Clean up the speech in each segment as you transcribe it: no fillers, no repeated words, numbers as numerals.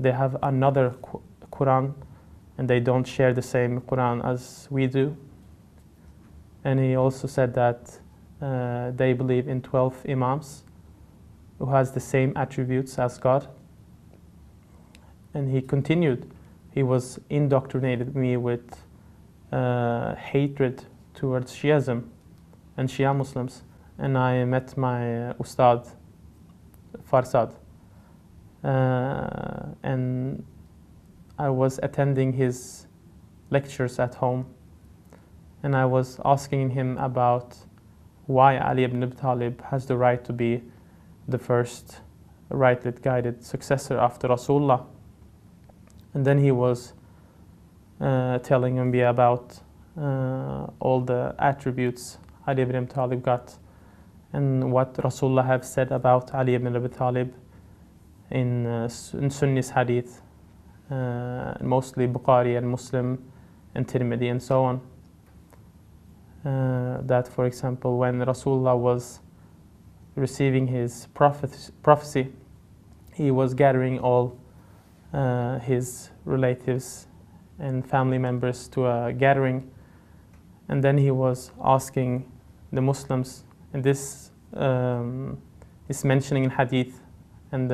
they have another Quran and they don't share the same Quran as we do. And he also said that they believe in 12 Imams who has the same attributes as God. And he continued. He was indoctrinated me with hatred towards Shiism and Shia Muslims. And I met my Ustad, Farsad. And I was attending his lectures at home. And I was asking him about why Ali ibn Abi Talib has the right to be the first rightly guided successor after Rasulullah. And then he was telling me about all the attributes Ali ibn Abi Talib got and what Rasulullah have said about Ali ibn Abi Talib in Sunni's hadith, mostly Bukhari and Muslim and Tirmidhi and so on. That, for example, when Rasulullah was receiving his prophecy, he was gathering all his relatives and family members to a gathering, and then he was asking the Muslims, and this is mentioning in hadith, and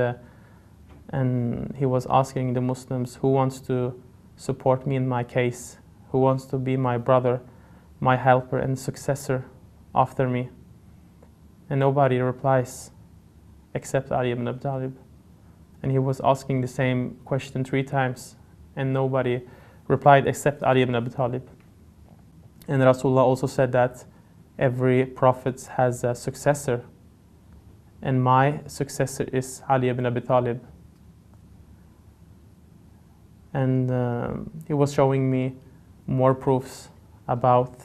he was asking the Muslims, who wants to support me in my case, who wants to be my brother, my helper and successor after me? And nobody replies except Ali ibn Abi Talib. And he was asking the same question 3 times, and nobody replied except Ali ibn Abi Talib. And Rasulullah also said that every prophet has a successor, and my successor is Ali ibn Abi Talib. And he was showing me more proofs about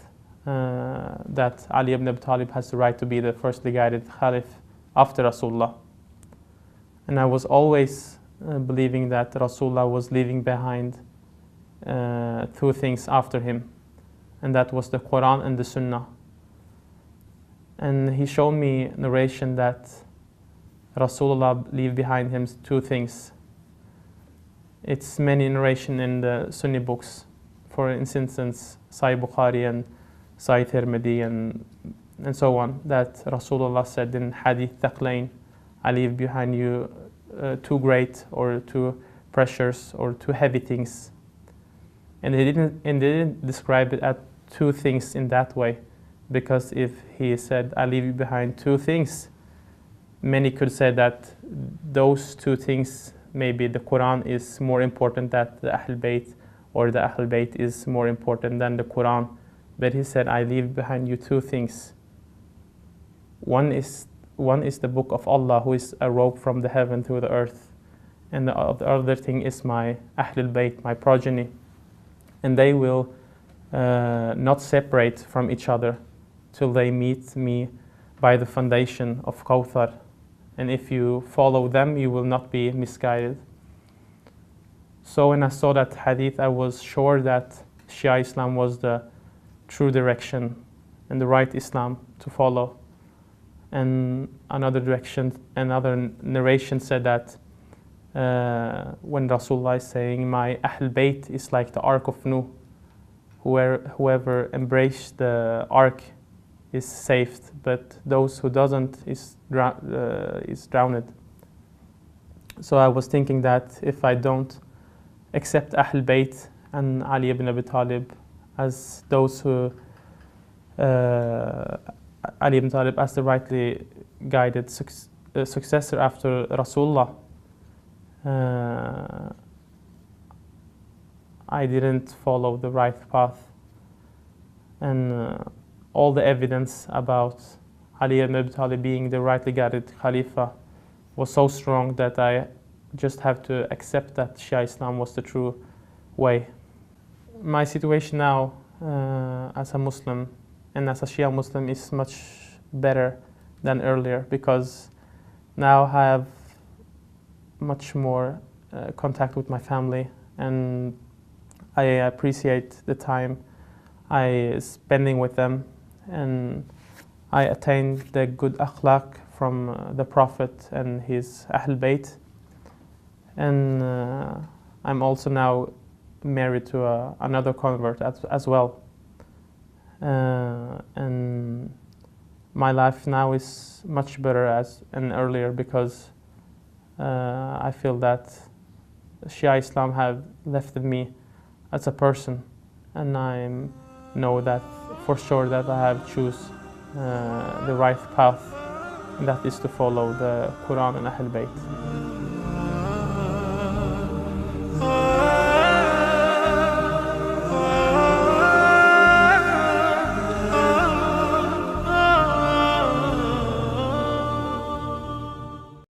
that Ali ibn Abi Talib has the right to be the firstly guided Caliph after Rasulullah. And I was always believing that Rasulullah was leaving behind 2 things after him, and that was the Quran and the Sunnah. And he showed me narration that Rasulullah leave behind him 2 things. It's many narration in the Sunni books, for instance, Sahih Bukhari and Sahih Tirmidhi and so on, that Rasulullah said in Hadith Thaqlain, I leave behind you 2 great or 2 precious or 2 heavy things. And they didn't describe it as 2 things in that way, because if he said, I leave you behind 2 things, many could say that those 2 things, maybe the Quran is more important than the Ahl Bayt, or the Ahl Bayt is more important than the Quran. But he said, I leave behind you 2 things. One is the book of Allah, who is a rope from the heaven to the earth. And the other thing is my Ahlul Bayt, my progeny. And they will not separate from each other till they meet me by the foundation of Kawthar. And if you follow them, you will not be misguided. So when I saw that hadith, I was sure that Shia Islam was the true direction and the right Islam to follow. And another narration said that when Rasulullah is saying, my Ahl Bayt is like the Ark of Nuh, whoever embraced the Ark is saved, but those who doesn't is drowned. So I was thinking that if I don't accept Ahl Bayt and Ali ibn Abi Talib as those who Ali ibn Talib as the rightly guided successor after Rasulullah, I didn't follow the right path. And all the evidence about Ali ibn Abi Talib being the rightly guided Khalifa was so strong that I just have to accept that Shia Islam was the true way. My situation now as a Muslim and as a Shia Muslim is much better than earlier, because now I have much more contact with my family, and I appreciate the time I spending with them, and I attained the good akhlaq from the Prophet and his Ahl Bayt, and I'm also now married to another convert as well. And my life now is much better and earlier because I feel that Shia Islam have lifted me as a person, and I know that for sure that I have choose the right path, and that is to follow the Quran and Ahl Bayt.